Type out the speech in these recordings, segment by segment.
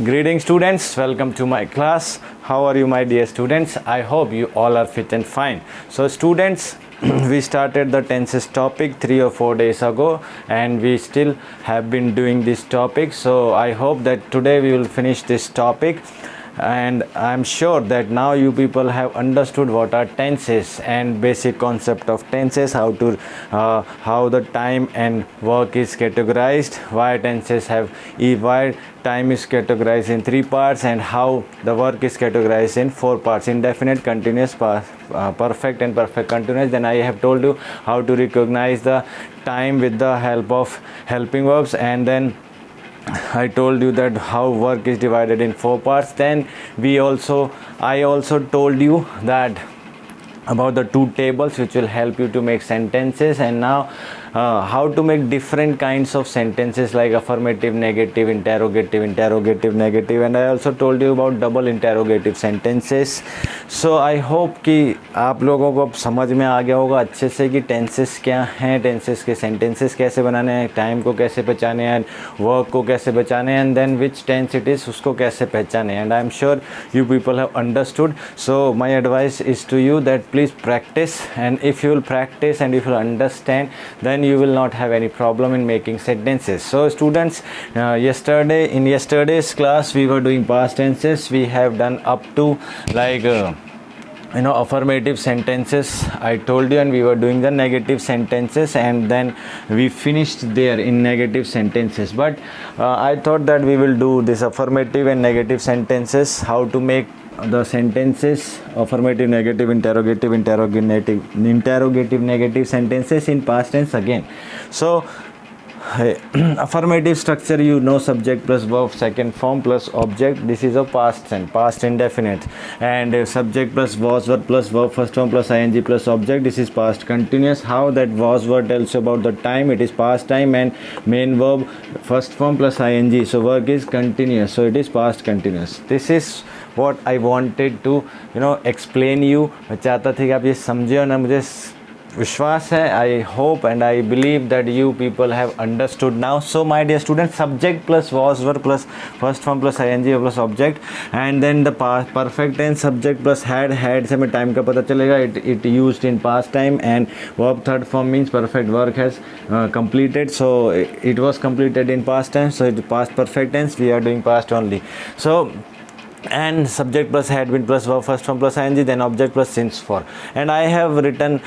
Greeting students, welcome to my class. How are you my dear students? I hope you all are fit and fine. So students, we started the tenses topic 3 or 4 days ago and we still have been doing this topic. So I hope that today we will finish this topic. And I'm sure that now you people have understood what are tenses and basic concept of tenses, how the time and work is categorized, why tenses have why time is categorized in 3 parts and how the work is categorized in 4 parts: indefinite, continuous, perfect and perfect continuous. Then I have told you how to recognize the time with the help of helping verbs, and then I told you that how work is divided in 4 parts. Then I also told you that about the 2 tables which will help you to make sentences, and now how to make different kinds of sentences like affirmative, negative, interrogative, negative, and I also told you about double interrogative sentences. So I hope कि आप लोगों को अब समझ में आ गया होगा अच्छे से कि टेंसेस क्या हैं, टेंसेस के सेंटेंसेस कैसे बनाने हैं, टाइम को कैसे पहचाने हैं, वर्क को कैसे पहचाने, and then which tense it is उसको कैसे पहचाने. And I am sure you people have understood. So my advice is to you that please practice, and if you will practice and if you will understand, then you will not have any problem in making sentences. So students, in yesterday's class we were doing past tenses. We have done up to like affirmative sentences I told you, and we were doing the negative sentences, and then we finished there in negative sentences. But I thought that we will do this affirmative and negative sentences, how to make the sentences affirmative, negative, interrogative, negative sentences in past tense again. So affirmative structure, you know, subject plus verb, second form plus object. This is a past tense, past indefinite. And subject plus was word plus verb, first form plus ing plus object. This is past continuous. How that was word tells you about the time, it is past time, and main verb first form plus ing, so work is continuous, so it is past continuous. This is what I wanted to explain you. मैं चाहता था कि आप ये समझे, और ना मुझे विश्वास है, I hope and I believe that you people have understood now. So my dear students, subject plus was verb plus first form plus ing plus object, and then the perfect tense subject plus had से हमें time का पता चलेगा, it used in past time, and verb third form means perfect work has completed, so it was completed in past tense, so it past perfect tense, we are doing past only. So and subject plus had been plus verb first form plus ing, then object plus since for. And I have written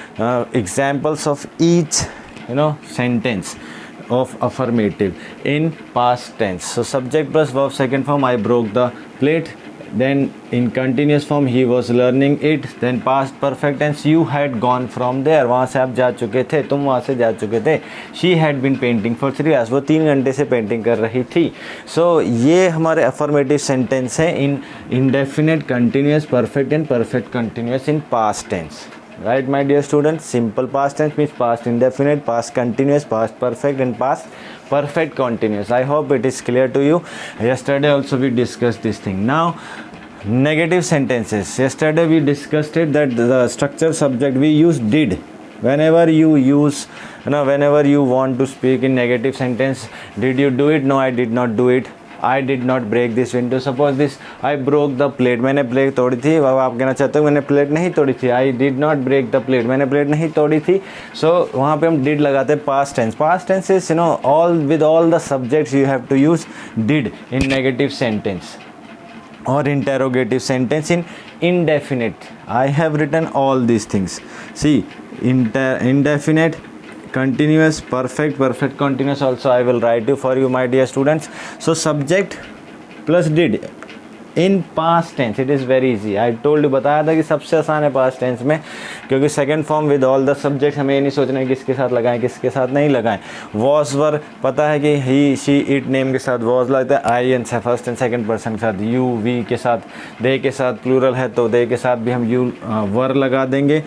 examples of each sentence of affirmative in past tense. So subject plus verb second form, I broke the plate. Then in continuous form, he was learning it. Then past perfect tense, you had gone from there, वहाँ से आप जा चुके थे, तुम वहाँ से जा चुके थे. She had been painting for 3 hours, वो 3 घंटे से पेंटिंग कर रही थी. So ये हमारे affirmative sentence है in indefinite, continuous, perfect and perfect continuous in past tense. Right, my dear students? Simple past tense means past indefinite, past continuous, past perfect and past perfect continuous. I hope it is clear to you. Yesterday also we discussed this thing. Now negative sentences. Yesterday we discussed it that the structure subject we use did. Whenever you use, whenever you want to speak in negative sentence, did you do it? No, I did not do it. I did not break this window. Suppose this, I broke the plate. मैंने plate तोड़ी थी. अब आप कहना चाहते हो मैंने plate नहीं तोड़ी थी. I did not break the plate. मैंने प्लेट नहीं तोड़ी थी. So वहाँ पे हम did लगाते हैं past tense. Past tense is all the subjects you have to use did in negative sentence or interrogative sentence in indefinite. I have written all these things. See, indefinite, continuous, perfect continuous also I will write you for you, my dear students. So subject plus did in past tense, it is very easy. I told you, बताया था कि सबसे आसान है past tense में, क्योंकि second form with all the subjects हमें ये नहीं सोचना है किसके साथ लगाएं किसके साथ नहीं लगाएं. was were पता है कि he she it name के साथ was लगता है, I and first and second person के साथ, you we के साथ, they के साथ plural है तो they के साथ भी हम you were लगा देंगे.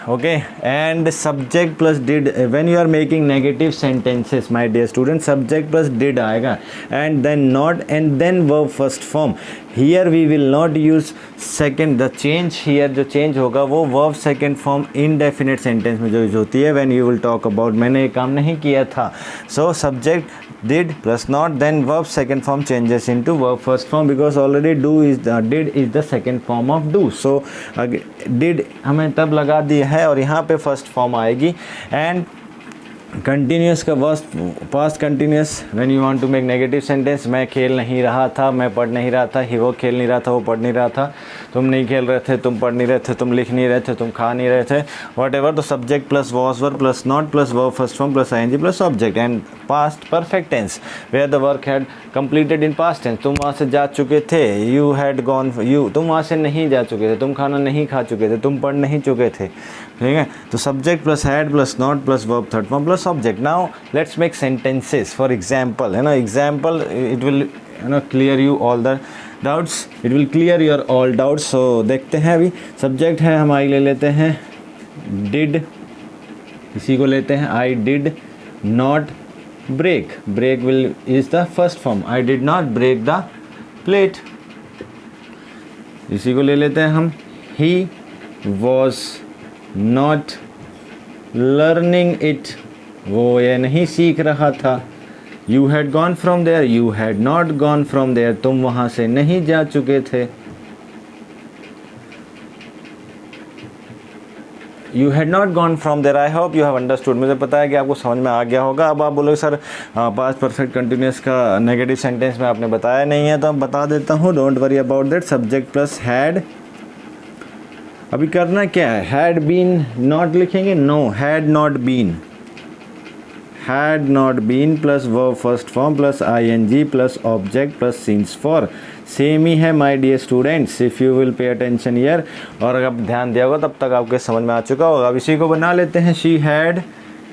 okay, and subject plus did. When you are making negative sentences, my dear student, subject plus did आएगा, and then not, and then verb first form. Here we will not use second. The change here, जो change होगा वो verb second form indefinite sentence में जो use होती है when you will talk about मैंने ये काम नहीं किया था. So subject did plus not, then verb second form changes into verb first form because already did is the second form of do. So did हमें तब लगा दिया है और यहाँ पे फर्स्ट फॉर्म आएगी. एंड कंटिन्यूस का past continuous when you want to make negative sentence. मैं खेल नहीं रहा था, मैं पढ़ नहीं रहा था, ही वो खेल नहीं रहा था, वो पढ़ नहीं रहा था, तुम नहीं खेल रहे थे, तुम पढ़ नहीं रहे थे, तुम लिख नहीं रहे थे, तुम खा नहीं रहे थे, वट एवर. तो subject plus was verb plus not plus verb first form plus ING plus object. And past perfect tense where the work had completed in past tense. तुम वहाँ से जा चुके थे, यू हैड गॉन, तुम वहाँ से नहीं जा चुके थे, तुम खाना नहीं खा चुके थे, तुम पढ़ नहीं चुके थे. ठीक है, तो subject plus had plus not plus verb third form plus object. Now let's make sentences. For example, है ना, example it will clear you all the doubts, it will clear your all doubts. So देखते हैं. अभी subject है हमारी, ले लेते हैं डिड, इसी को लेते हैं. I did not break, break will is the first form. I did not break the plate, इसी को ले लेते हैं हम. He was not learning it, वो ये नहीं सीख रहा था. You had gone from there, you had not gone from there, तुम वहाँ से नहीं जा चुके थे. You had not gone from there. I hope you have understood. मुझे पता है कि आपको समझ में आ गया होगा. अब आप बोलोगे सर पास्ट परफेक्ट कंटिन्यूस का नेगेटिव सेंटेंस में आपने बताया नहीं है, तो अब बता देता हूँ. Don't worry about that. Subject plus had. अभी करना क्या है, हैड बीन नॉट लिखेंगे, no, had not been, had not been plus verb first form plus ING plus object plus since for. Same ही है my dear students, if you will pay attention here. और अगर आप ध्यान दिया होगा तब तक आपके समझ में आ चुका होगा. अब इसी को बना लेते हैं. She had,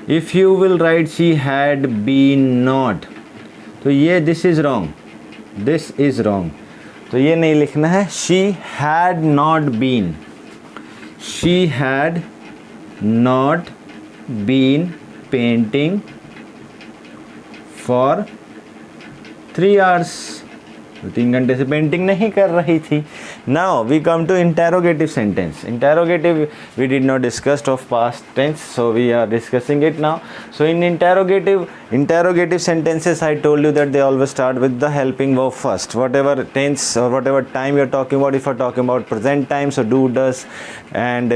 if you will write she had been not, तो ये this is wrong, this is wrong, तो ये नहीं लिखना है. She had not been, she had not been painting for 3 hours. 3 घंटे से पेंटिंग नहीं कर रही थी. Now we come to interrogative sentence. Interrogative we did not discussed of past tense, so we are discussing it now. So in interrogative sentences, I told you that they always start with the helping verb first. Whatever tense or whatever time you're talking about, if you're talking about present time, so do, does, and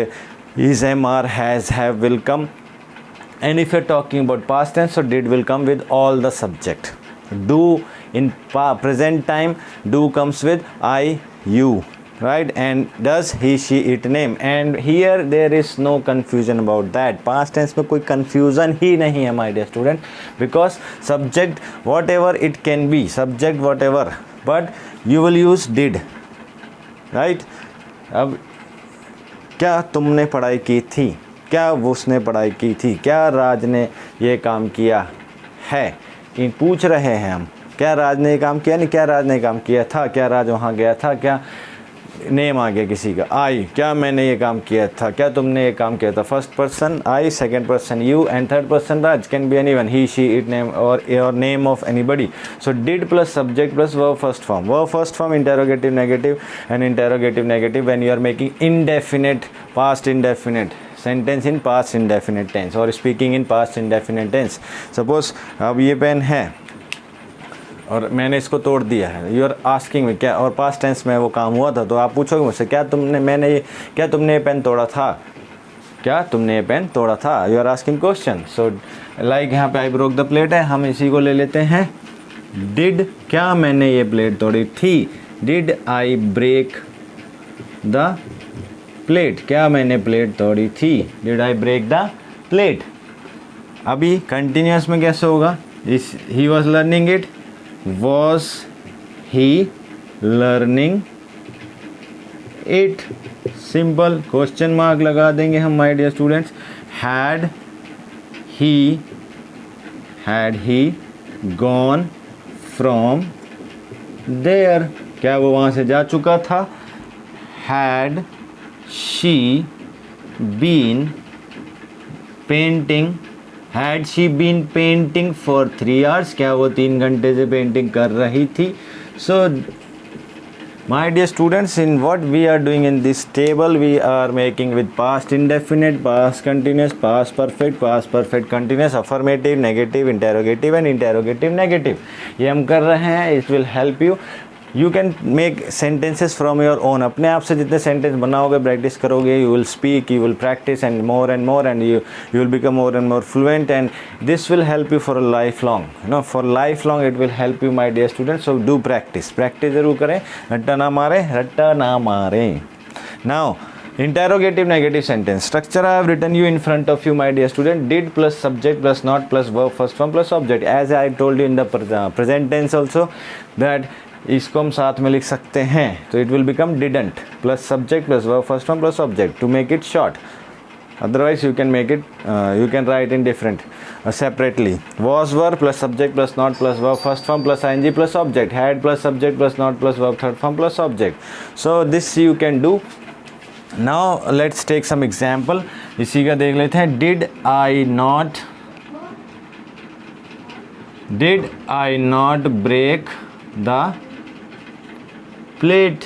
is, am, are, has, have will come. And if you're talking about past tense, so did will come with all the subject. Do in present time, do comes with I, you, right, and does, he, she, it, name. And here there is no confusion about that. Past tense में कोई confusion ही नहीं है my dear student, because subject whatever it can be, subject whatever, but you will use did, right. अब क्या तुमने पढ़ाई की थी, क्या उसने पढ़ाई की थी, क्या राज ने ये काम किया है, इन पूछ रहे हैं हम. क्या राज ने ये काम किया, नहीं क्या राज ने काम किया था, क्या राज वहाँ गया था, क्या नेम आ गया किसी का, आई, क्या मैंने ये काम किया था, क्या तुमने ये काम किया था. First person I, second person you, and third person Raj. Can be anyone, he, she, it, name और name of anybody. So did plus subject plus verb first form. Verb first form interrogative negative, and interrogative negative when you are making indefinite past indefinite sentence in past indefinite tense और speaking in past indefinite tense. Suppose अब ये pen है और मैंने इसको तोड़ दिया है. यू आर आस्किंग में क्या, और पास्ट टेंस में वो काम हुआ था, तो आप पूछोगे मुझसे क्या तुमने ये पेन तोड़ा था, क्या तुमने ये पेन तोड़ा था. You are asking question. So like यहाँ पे आई ब्रोक द प्लेट है, हम इसी को ले लेते हैं. डिड, क्या मैंने ये प्लेट तोड़ी थी. Did I break the plate, क्या मैंने प्लेट तोड़ी थी. Did I break the plate. अभी कंटिन्यूस में कैसे होगा, he was learning it, was he learning it. Simple question mark लगा देंगे हम my dear students. had he gone from there, क्या वो वहाँ से जा चुका था. had she been painting, had she been painting for 3 hours, क्या वो 3 घंटे से पेंटिंग कर रही थी. सो my dear students, in what we are doing in this table, we are making with past indefinite, past continuous, past perfect continuous, affirmative, negative, interrogative and interrogative negative. ये हम कर रहे हैं. It will help you. You can make sentences from your own. अपने आप से जितने sentence बनाओगे, प्रैक्टिस करोगे, you will speak, you will practice and more and you will become more and more fluent, and this will help you for a lifelong. You know, for lifelong it will help you, my dear students. So do practice ज़रूर करें. रट्टा ना मारे. Now interrogative negative sentence structure I have written you in front of you, my dear student. Did plus subject plus not plus verb first form plus object. As I told you in the present tense also, that इसको हम साथ में लिख सकते हैं. तो it will become didn't plus subject plus verb first form plus object to make it short. Otherwise you can make it, you can write in different separately. Was were plus subject plus not plus verb first form plus ING plus object. Had plus subject plus not plus verb third form plus object. So this you can do. Now let's take some example. इसी का देख लेते हैं. Did I not break the plate,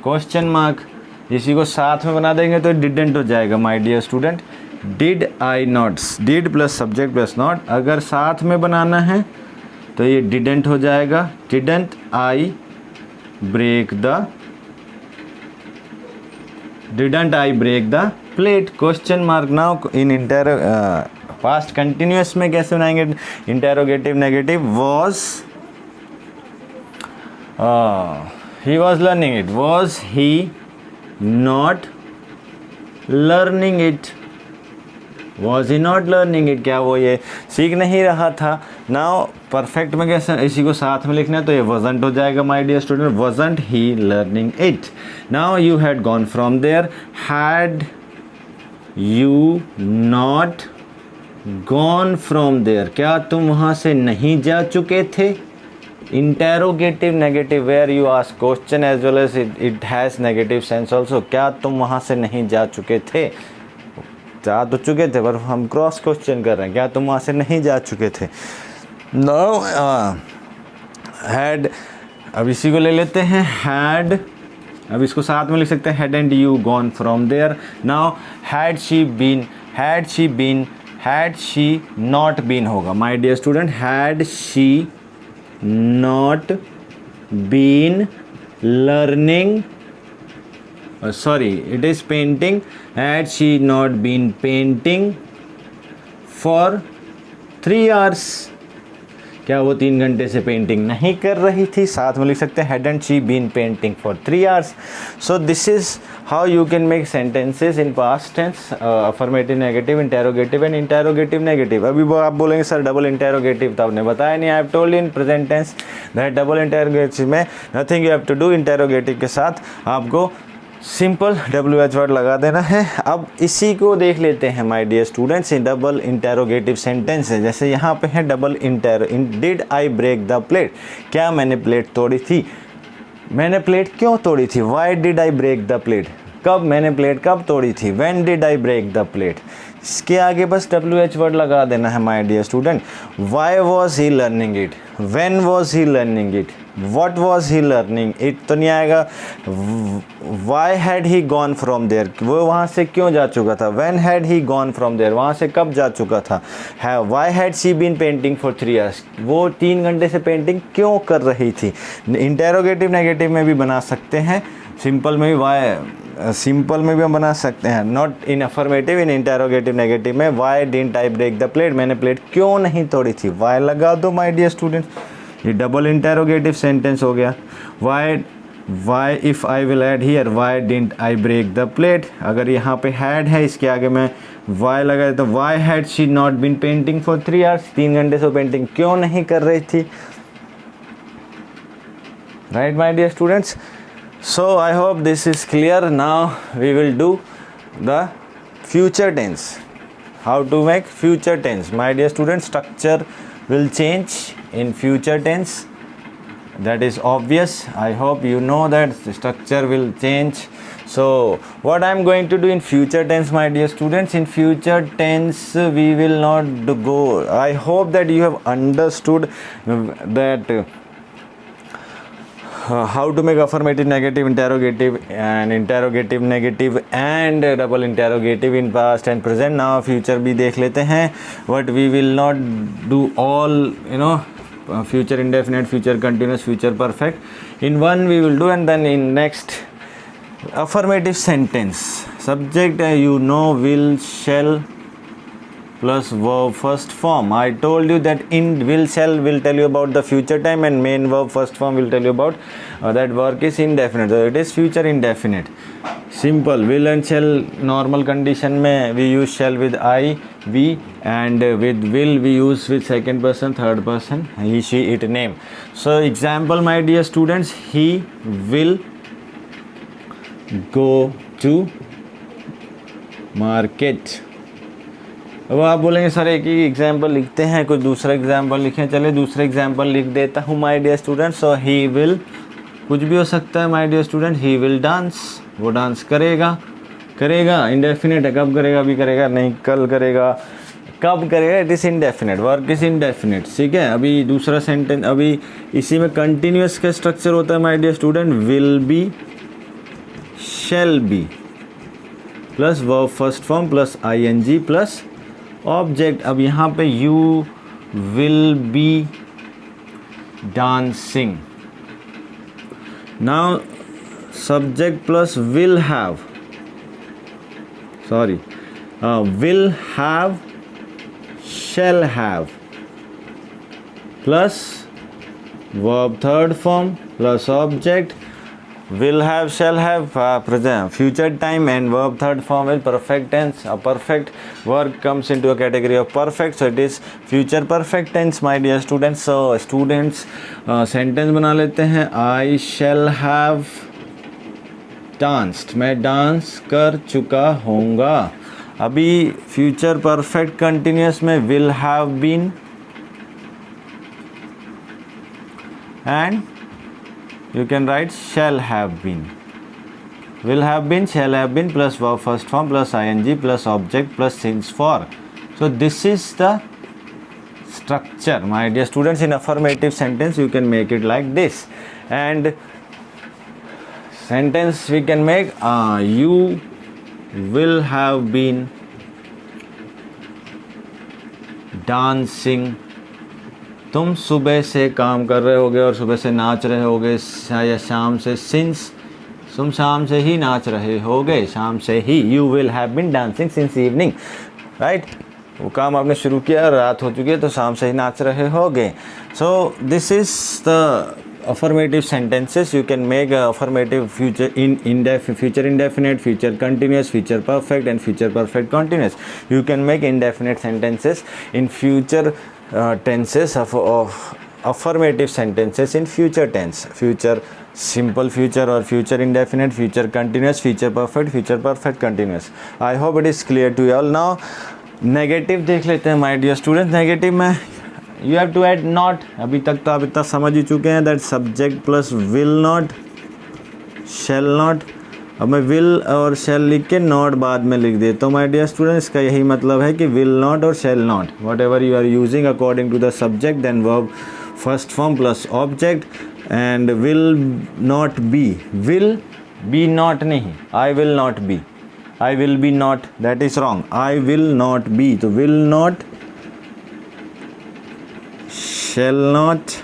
question mark. इसी को साथ में बना देंगे तो डिडेंट हो जाएगा, my dear student. Did I not, did plus subject plus not. अगर साथ में बनाना है तो ये डिडेंट हो जाएगा. Didn't I break the plate, question mark. Now in past continuous में कैसे बनाएंगे interrogative negative. He was learning it. Was he not learning it? Was he not learning it? क्या वो ये सीख नहीं रहा था. Now perfect में कैसे इसी को साथ में लिखना है तो ये wasn't हो जाएगा, my dear student. Wasn't he learning it? Now you had gone from there. Had you not gone from there? क्या तुम वहाँ से नहीं जा चुके थे. Interrogative negative where you ask question as well as it has negative sense also. क्या तुम वहाँ से नहीं जा चुके थे. जा तो चुके थे पर हम क्रॉस क्वेश्चन कर रहे हैं. क्या तुम वहाँ से नहीं जा चुके थे. नो हैड, अब इसी को ले लेते हैं. हैड, अब इसको साथ में लिख सकते हैं. Hadn't you gone from there. Now had she not been होगा, my dear student. Had she not been learning, sorry, it is painting. Had she not been painting for 3 hours, क्या वो 3 घंटे से पेंटिंग नहीं कर रही थी. साथ में लिख सकते हैं hadn't she been painting for 3 hours. So this is how you can make sentences in past tense, affirmative negative, interrogative and interrogative negative. अभी वो आप बोलेंगे सर डबल इंटेरोगेटिव तो आपने बताया नहीं. I have told in present tense that double interrogative में nothing you have to do. Interrogative के साथ आपको सिंपल WH वर्ड लगा देना है. अब इसी को देख लेते हैं my dear students. In double interrogative sentence है. जैसे यहाँ पे है double did I break the plate, क्या मैंने प्लेट तोड़ी थी. मैंने प्लेट क्यों तोड़ी थी. Why did I break the plate, कब मैंने प्लेट कब तोड़ी थी. When did I break the plate, इसके आगे बस WH वर्ड लगा देना है my dear student. Why was he learning it, when was he learning it, what was he learning it तो नहीं आएगा. Why had he gone from there, वो वहाँ से क्यों जा चुका था. When had he gone from there, वहाँ से कब जा चुका था. Why had she been painting for 3 hours, वो 3 घंटे से पेंटिंग क्यों कर रही थी. इंटेरोगेटिव नेगेटिव में भी बना सकते हैं. सिंपल में भी हम बना सकते हैं. Not in affirmative, in interrogative negative में why didn't I break the plate, मैंने प्लेट क्यों नहीं तोड़ी थी. वाई लगा दो माय डियर स्टूडेंट्स. ये डबल इंटेरोगेटिव सेंटेंस हो गया. Why if I will add here why didn't I break the plate. अगर यहाँ पे हैड है इसके आगे मैं वाई लगा तो why had she not been painting for 3 hours, 3 घंटे से पेंटिंग क्यों नहीं कर रही थी. Right my dear students. So I hope this is clear. Now we will do the future tense. How to make future tense, my dear students. Structure will change in future tense. that is obvious. I hope you know that the structure will change. So what I am going to do in future tense, my dear students, in future tense we will not go. I hope that you have understood that how to make affirmative, negative, interrogative and interrogative negative and double interrogative in past and present. Now future भी देख लेते हैं. But we will not do all, future indefinite, future continuous, future perfect. In one we will do, and then in next affirmative sentence. Subject will, shall plus verb first form. I told you that in will, shall will tell you about the future time, and main verb first form will tell you about that work is indefinite, so it is future indefinite. Simple. Will and shall normal condition में we use shall with I, we, and with will we use with second person, third person, he, she, it name. So example, my dear students, he will go to market. अब आप बोलेंगे sir एक ही example लिखते हैं, कुछ दूसरा example लिखें. चले दूसरा एग्जाम्पल लिख देता हूँ my dear student. So he will, कुछ भी हो सकता है my dear student. He will dance, वो डांस करेगा. इंडेफिनिट है, कब करेगा, अभी करेगा नहीं, कल करेगा, कब करेगा, it is indefinite, work is indefinite. ठीक है. अभी दूसरा सेंटेंस, अभी इसी में कंटिन्यूस का स्ट्रक्चर होता है my dear student. Will be, shall be plus verb first form plus ING plus object. अब यहाँ पे you will be dancing. Now subject plus will have, will have, shall have plus verb third form plus object. Will have, shall have, present, future time, and verb third form is perfect tense. A perfect work comes into a category of perfect, so it is future perfect tense, my dear students. So students sentence बना लेते हैं. I shall have danced, मैं dance कर चुका होऊंगा. अभी future perfect continuous में will have been and you can write shall have been. Will have been, shall have been plus verb first form plus ING plus object plus since for. So this is the structure, my dear students. In affirmative sentence you can make it like this. And sentence we can make you will have been dancing. तुम सुबह से काम कर रहे होगे और सुबह से नाच रहे होगे, या शाम से, सिंस तुम शाम से ही नाच रहे होगे, शाम से ही. You will have been dancing since evening, right. वो काम आपने शुरू किया, रात हो चुकी है, तो शाम से ही नाच रहे होगे. So this is the affirmative sentences. You can make a affirmative future future indefinite, future continuous, future perfect, and future perfect continuous. You can make indefinite sentences in future tenses of affirmative sentences in future tense. Future simple future or future indefinite, future continuous, future perfect continuous. I hope it is clear to you all. Now negative देख लेते हैं my dear students. Negative में you have to add not. अभी तक तो आप इतना समझ ही चुके हैं that subject plus will not, shall not. अब मैं will और shall लिख के not बाद में लिख देता हूँ my dear students. इसका यही मतलब है कि will not और shall not, whatever you are using according to the subject, then verb first form plus object. And will not be, will be not नहीं, I will not be, I will be not, that is wrong. I will not be, तो will not, shall not,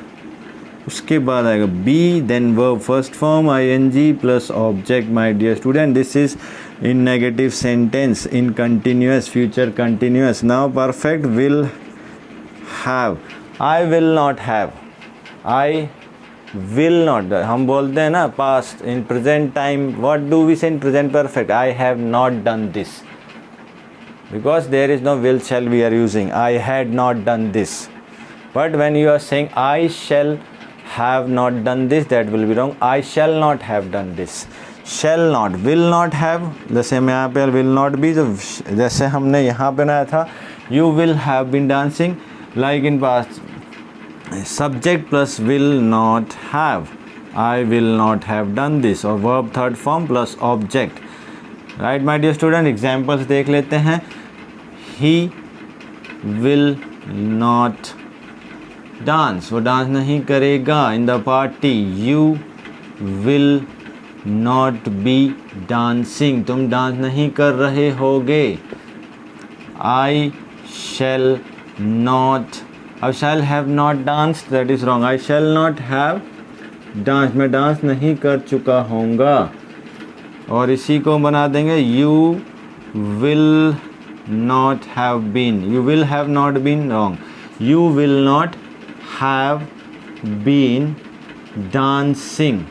उसके बाद आएगा be, then verb first form ING plus object, my dear student. This is in negative sentence, in continuous, future continuous. Now perfect, will have, I will not have, I will not. हम बोलते हैं ना past. In present time, what do we say in present perfect? I have not done this, because there is no will, shall we are using. I had not done this. But when you are saying I shall have not done this, that will be wrong. I shall not have done this. Shall not, will not have, जैसे मैं यहाँ पे will not be, तो जैसे हमने यहाँ पे बनाया था you will have been dancing, like in past subject plus will not have, I will not have done this, or verb third form plus object. Right my dear student, examples देख लेते हैं. He will not dance, वो dance नहीं करेगा in the party. You will not be dancing, तुम dance नहीं कर रहे होगे. I shall not, अब shall have not danced, that is wrong. I shall not have danced, मैं डांस नहीं कर चुका होऊंगा. और इसी को बना देंगे you will not have been, you will have not been, wrong. You will not have been dancing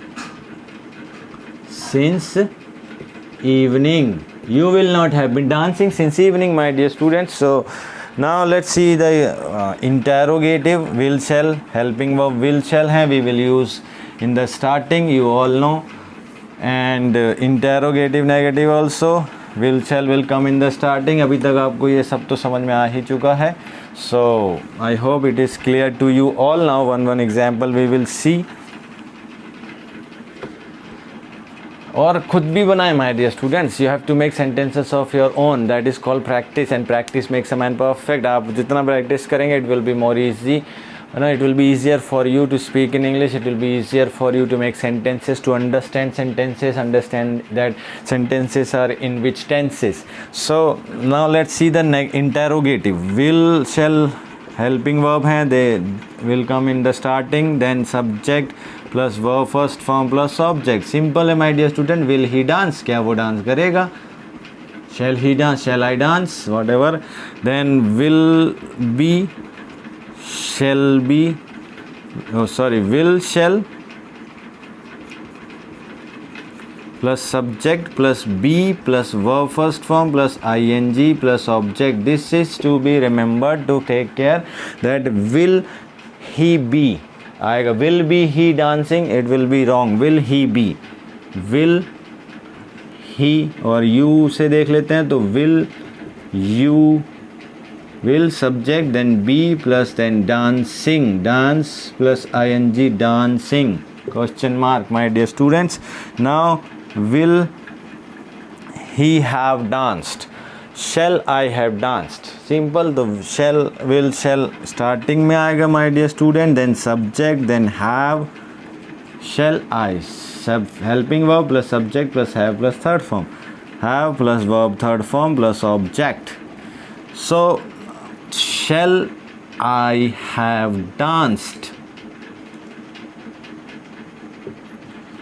since evening. You will not have been dancing since evening, my dear students. So now let's see the interrogative. Will shall, helping verb will shall है, we will use in the starting, you all know. And interrogative negative also, will shall will come in the starting. अभी तक आपको ये सब तो समझ में आ ही चुका है. So I hope it is clear to you all. Now one example we will see. और खुद भी बनाए my dear students. You have to make sentences of your own. That is called practice, and practice makes a man perfect. आप जितना practice करेंगे it will be more easy. It will be easier for you to speak in English. It will be easier for you to make sentences, to understand sentences, understand that sentences are in which tenses. So now let's see the interrogative. Will shall helping verb हैं, they will come in the starting, then subject plus verb first form plus object. Simple है my dear student. Will he dance, क्या वो dance करेगा. Shall he dance, shall I dance, whatever. Then will be, shall be, oh sorry, will shall plus subject plus be plus verb first form plus ing plus object. This is to be remembered, to take care that will he be आएगा. Will be he dancing, it will be wrong. Will he be, will he और you से देख लेते हैं. तो will you, will subject then be plus then dancing, dance plus ing, dancing, question mark my dear students. Now will he have danced, shall I have danced. Simple. तो shall, will, shall starting में आएगा my dear student, then subject then have, shall I, sub helping verb plus subject plus have plus third form, have plus verb third form plus object. So shall I have danced,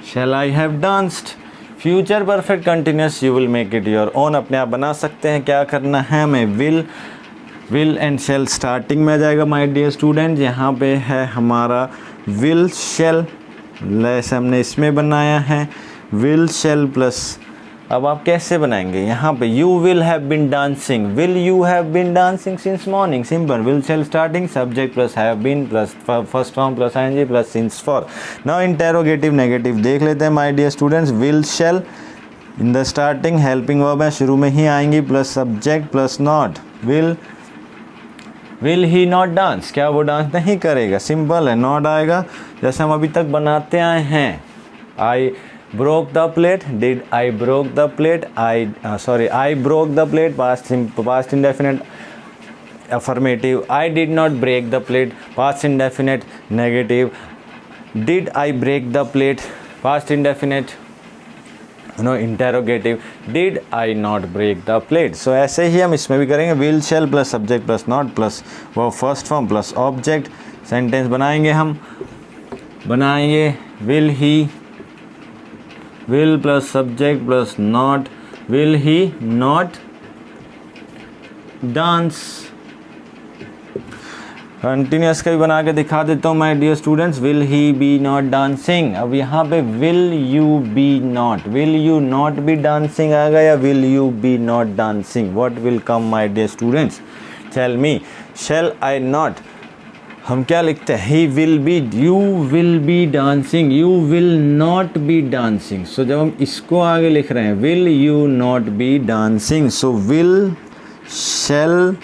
shall I have danced. Future perfect continuous, you will make it your own, अपने आप बना सकते हैं. क्या करना है, मैं will and shell starting में आ जाएगा माय डियर स्टूडेंट. यहाँ पे है हमारा विल शेल, लेस हमने इसमें बनाया है विल शेल प्लस. अब आप कैसे बनाएंगे, यहाँ पे you will have been dancing, will you have been dancing since morning. Simple. Will shall starting, subject plus have been plus first form plus ING plus since for. Now interrogative negative देख लेते हैं my dear students. Will shall in the starting, helping verb है, शुरू में ही आएंगी, plus subject plus not. Will he not dance, क्या वो डांस नहीं करेगा. सिंपल है, नॉट आएगा जैसे हम अभी तक बनाते आए हैं. आई broke the plate, did I broke the plate, I broke the plate, past indefinite affirmative. I did not break the plate, past indefinite negative. Did I break the plate, past indefinite interrogative. Did I not break the plate. So ऐसे ही हम इसमें भी करेंगे. will shall plus subject plus not plus verb first form plus object. Sentence बनाएंगे हम, बनाएंगे will he, will plus subject plus not, will he not dance. Continuous का भी बना के दिखा देता हूँ my dear students. Will he be not dancing. अब यहाँ पे will you be not, will you not be dancing आएगा या will you be not dancing. What will come my dear students, tell me. Shall I not, हम क्या लिखते हैं, he will be, you will be dancing, you will not be dancing. So जब हम इसको आगे लिख रहे हैं will you not be dancing, so will shall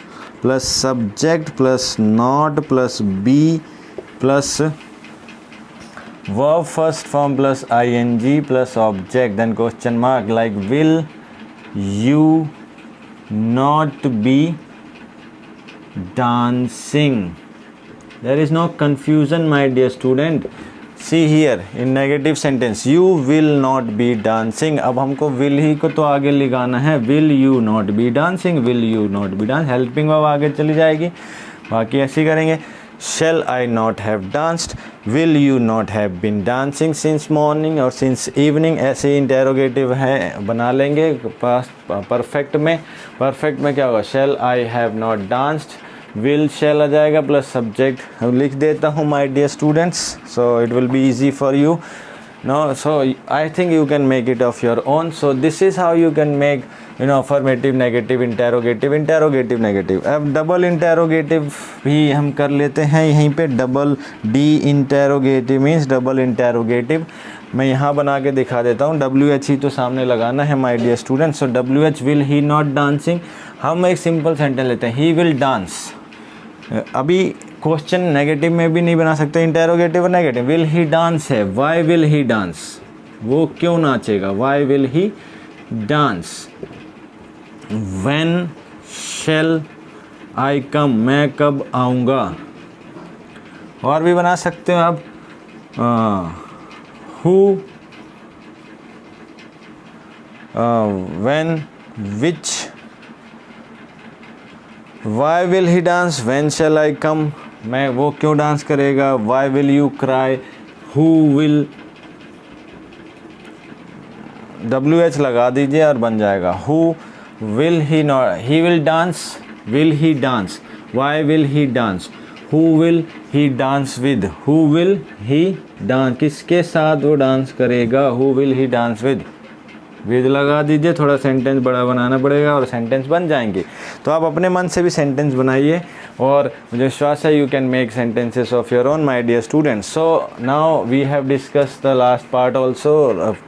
plus subject plus not plus be plus verb first form plus ing plus object, then question mark, like will you not be dancing? There is no confusion, my dear student. See here in negative sentence, you will not be dancing. अब हमको will ही को तो आगे लगाना है, will you not be dancing, will you not be dancing, helping verb आगे चली जाएगी, बाकी ऐसे ही करेंगे. Shall I not have danced? Will you not have been dancing since morning or since evening? ऐसे इंटेरोगेटिव है, बना लेंगे परफेक्ट में. परफेक्ट में क्या होगा, shall I have not danced, will shall आ जाएगा प्लस सब्जेक्ट लिख देता हूँ my dear students, so it will be easy for you. No, so I think you can make it of your own. So this is how you can make, affirmative, negative, interrogative, interrogative, negative. अब double interrogative भी हम कर लेते हैं यहीं पे. Double D interrogative means double interrogative. मैं यहाँ बना के दिखा देता हूँ. WH ही तो सामने लगाना है my dear student. So WH will he not dancing. हम एक सिंपल सेंटेंस लेते हैं, ही विल डांस. अभी क्वेश्चन नेगेटिव में भी नहीं बना सकते, इंटेरोगेटिव और नेगेटिव. विल ही डांस है, वाई विल ही डांस, वो क्यों नाचेगा, why will he dance. When shall I come, मैं कब आऊँगा. और भी बना सकते हो आप. Who, when, which. Why will he dance? When shall I come? मैं, वो क्यों डांस करेगा. Why will you cry? Who will. WH लगा दीजिए और बन जाएगा. Who will he not? He will dance. Will he dance? Why will he dance? Who will he dance with? Who will he dance? किसके साथ वो dance करेगा. Who will he dance with? With लगा दीजिए, थोड़ा सेंटेंस बड़ा बनाना पड़ेगा और सेंटेंस बन जाएंगे. तो आप अपने मन से भी सेंटेंस बनाइए और मुझे विश्वास है you can make sentences of your own my dear students. So now we have discussed the last part also,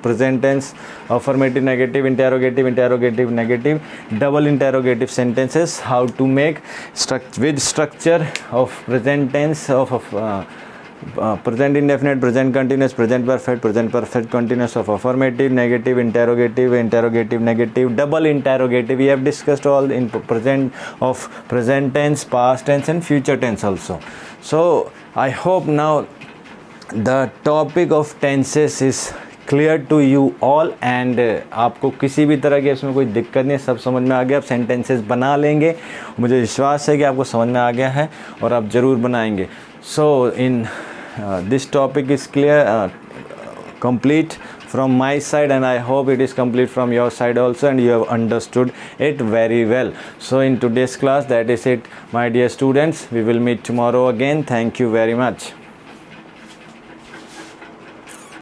present tense, affirmative, negative, interrogative, interrogative, negative, double interrogative sentences, how to make with structure of present tense of present indefinite, present continuous, present perfect continuous of affirmative, negative, interrogative, interrogative, negative, double interrogative. We have discussed all in present tense, past tense and future tense also. So I hope now the topic of tenses is clear to you all and आपको किसी भी तरह की इसमें कोई दिक्कत नहीं, सब समझ में आ गया. आप सेंटेंसेस बना लेंगे, मुझे विश्वास है कि आपको समझ में आ गया है और आप ज़रूर बनाएंगे. So in this topic is clear, complete from my side, and I hope it is complete from your side also and you have understood it very well. So in today's class, that is it, my dear students. We will meet tomorrow again. Thank you very much.